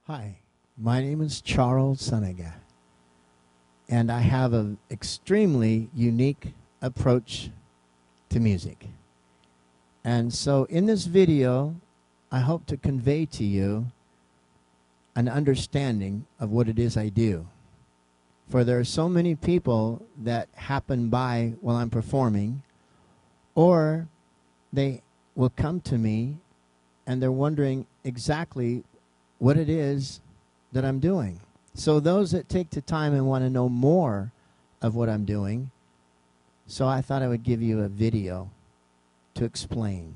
Hi, my name is Charles Sungia, and I have an extremely unique approach to music. And so in this video, I hope to convey to you an understanding of what it is I do. For there are so many people that happen by while I'm performing, or they will come to me and they're wondering exactly what it is that I'm doing. So those that take the time and want to know more of what I'm doing, so I thought I would give you a video to explain.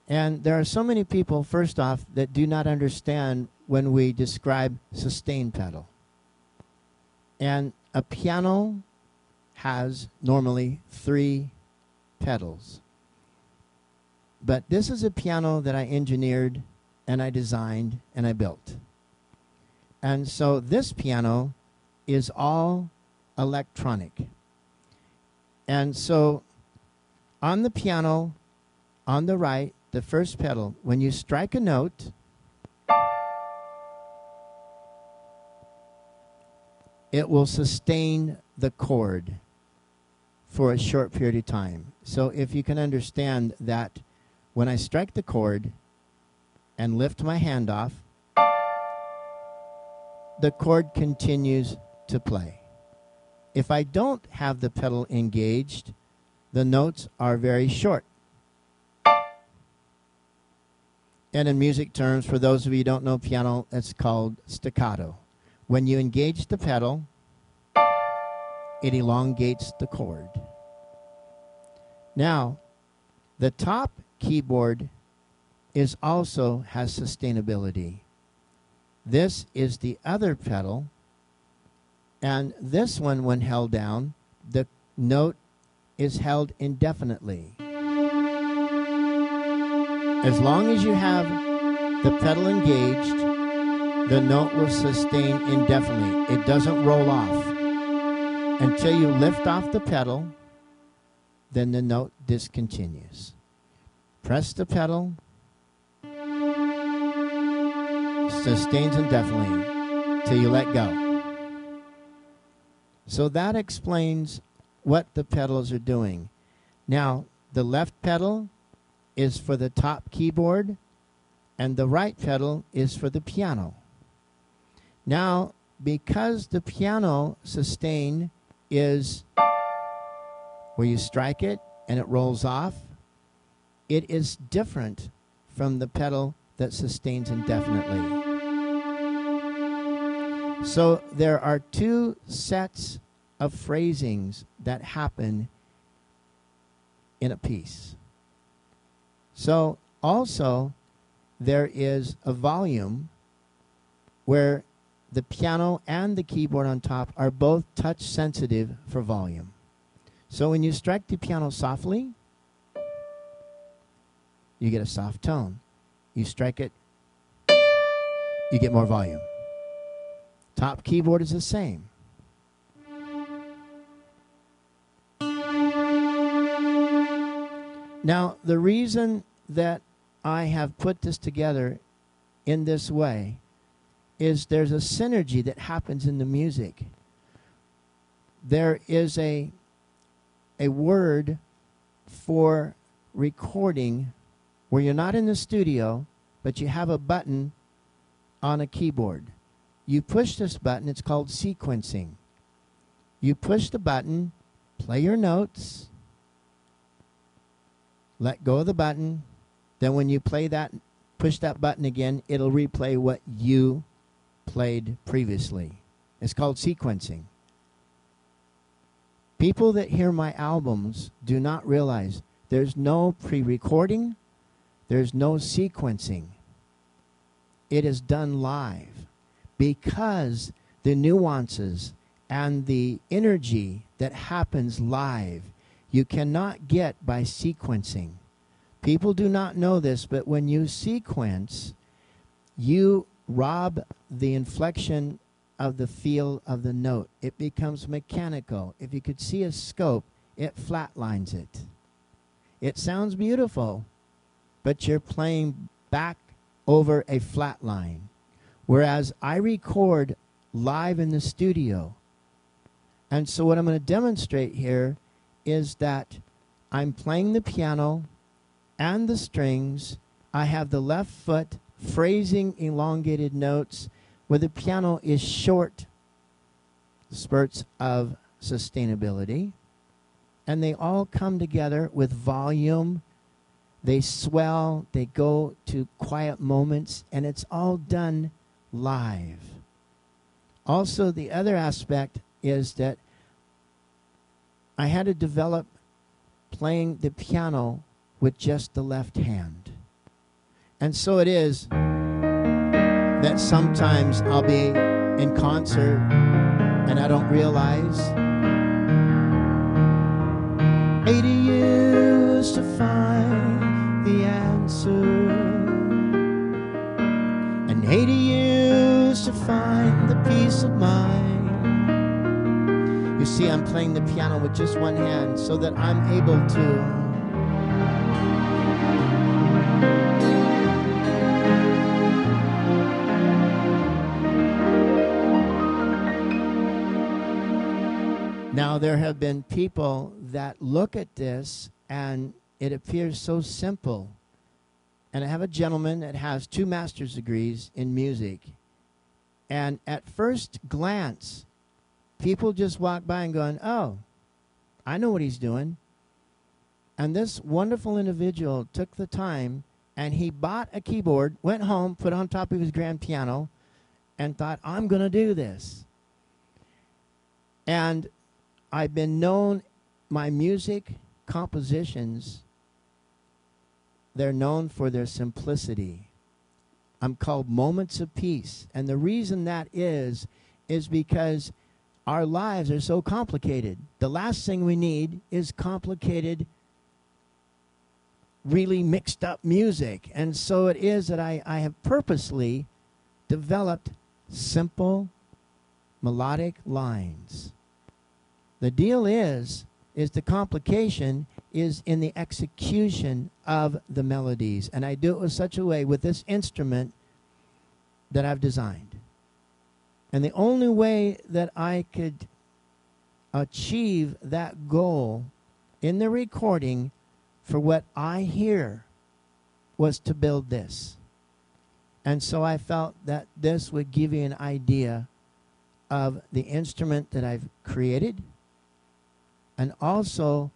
And there are so many people, first off, that do not understand when we describe sustain pedal. And a piano has normally 3 pedals. But this is a piano that I engineered and I designed and I built. And so this piano is all electronic. And so on the piano, on the right, the first pedal, when you strike a note, it will sustain the chord for a short period of time. So if you can understand that when I strike the chord and lift my hand off, the chord continues to play. If I don't have the pedal engaged, the notes are very short. And in music terms, for those of you who don't know piano, it's called staccato. When you engage the pedal, it elongates the chord. Now, the top keyboard also has sustainability. This is the other pedal, and this one, when held down, the note is held indefinitely. As long as you have the pedal engaged, the note will sustain indefinitely. It doesn't roll off. Until you lift off the pedal, then the note discontinues. Press the pedal, sustains indefinitely till you let go. So that explains what the pedals are doing. Now, the left pedal is for the top keyboard, and the right pedal is for the piano. Now, because the piano sustain is where you strike it and it rolls off, it is different from the pedal that sustains indefinitely. So there are 2 sets of phrasings that happen in a piece. So also there is a volume where the piano and the keyboard on top are both touch sensitive for volume. So when you strike the piano softly, you get a soft tone. You strike it, you get more volume. Top keyboard is the same. Now, the reason that I have put this together in this way is there's a synergy that happens in the music. There is a word for recording where you're not in the studio, but you have a button on a keyboard. You push this button, it's called sequencing. You push the button, play your notes, let go of the button, then when you play that, push that button again, it'll replay what you played previously. It's called sequencing. People that hear my albums do not realize there's no pre-recording, there's no sequencing. It is done live because the nuances and the energy that happens live you cannot get by sequencing. People do not know this, but when you sequence, you rob the inflection of the feel of the note. It becomes mechanical. If you could see a scope, it flatlines it. It sounds beautiful, but you're playing back over a flat line. whereas I record live in the studio. And so what I'm going to demonstrate here is that I'm playing the piano and the strings. I have the left foot phrasing elongated notes where the piano is short spurts of sustainability. And they all come together with volume. They swell, they go to quiet moments, and it's all done live. Also, the other aspect is that I had to develop playing the piano with just the left hand. And so it is that sometimes I'll be in concert and I don't realize 80 years to find the answer and 80 years to find the peace of mind. You see, I'm playing the piano with just one hand so that I'm able to Now, there have been people that look at this and it appears so simple. And I have a gentleman that has 2 master's degrees in music. And at first glance, people just walk by and going, oh, I know what he's doing. And this wonderful individual took the time and he bought a keyboard, went home, put it on top of his grand piano, and thought, I'm going to do this. And I've been known, my music compositions, they're known for their simplicity. I'm called Moments of Peace. And the reason that is because our lives are so complicated. The last thing we need is complicated, really mixed up music. And so it is that I have purposely developed simple melodic lines. The deal is the complication is in the execution of the melodies. And I do it with such a way with this instrument that I've designed. And the only way that I could achieve that goal in the recording for what I hear was to build this. And so I felt that this would give you an idea of the instrument that I've created, and also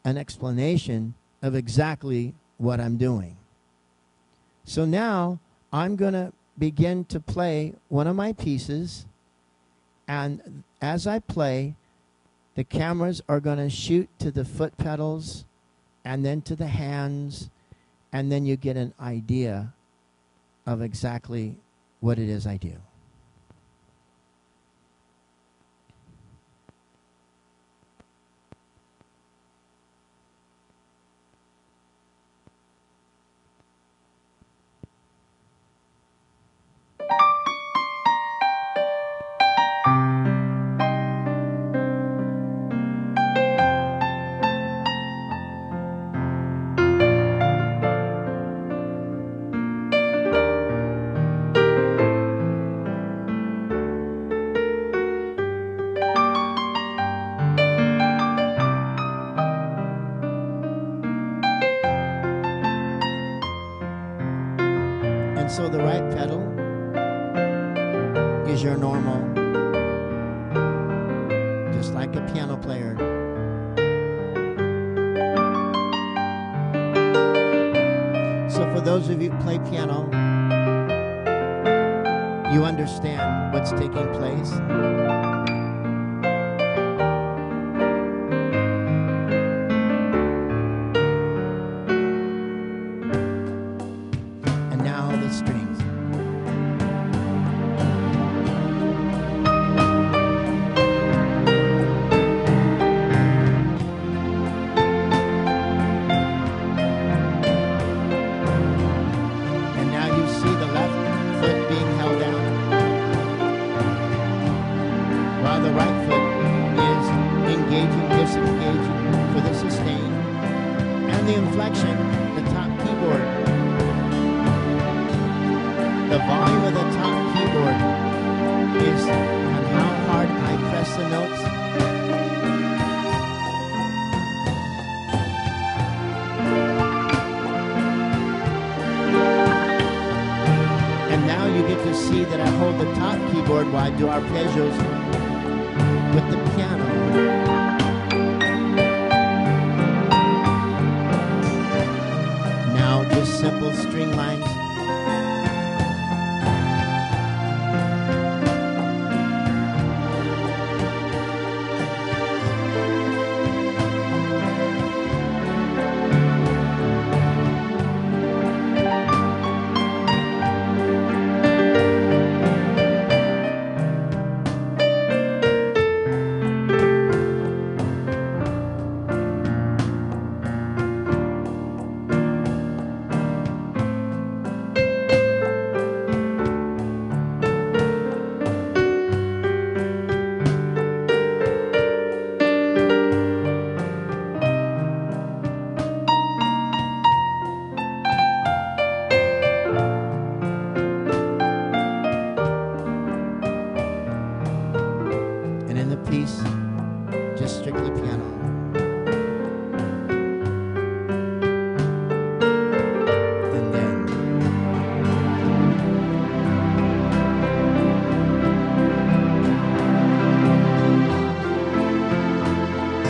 an explanation of exactly what I'm doing. So now I'm going to begin to play one of my pieces, and as I play, the cameras are going to shoot to the foot pedals and then to the hands, and then you get an idea of exactly what it is I do. So the right pedal is your normal, just like a piano player. So for those of you who play piano, you understand what's taking place. The right foot is engaging, disengaging for the sustain, and the inflection, the top keyboard. The volume of the top keyboard see that I hold the top keyboard while I do arpeggios with the piano. Now just simple string lines. Piece, just strictly piano. And then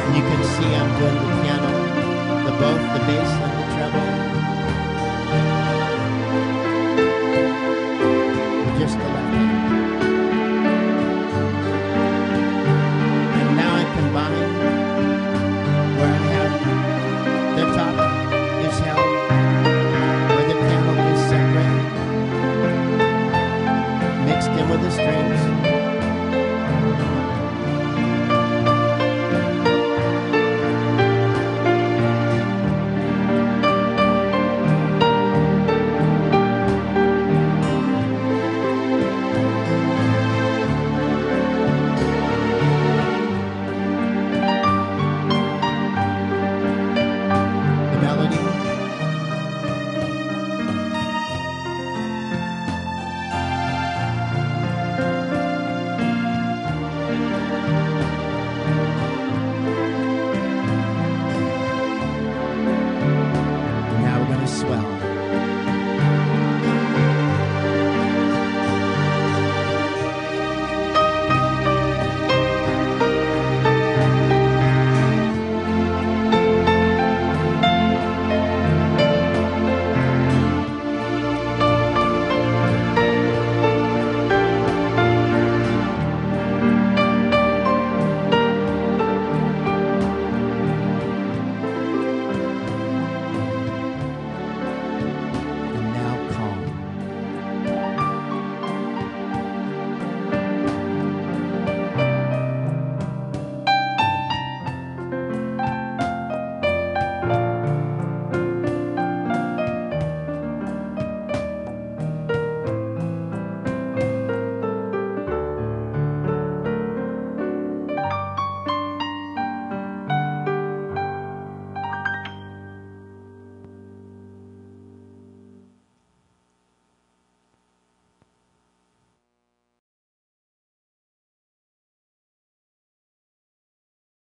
and you can see I'm doing the piano, both the bass and the treble. With just the left hand. Combine where I have the top is held, where the piano is separate, mixed in with the strings. Swell.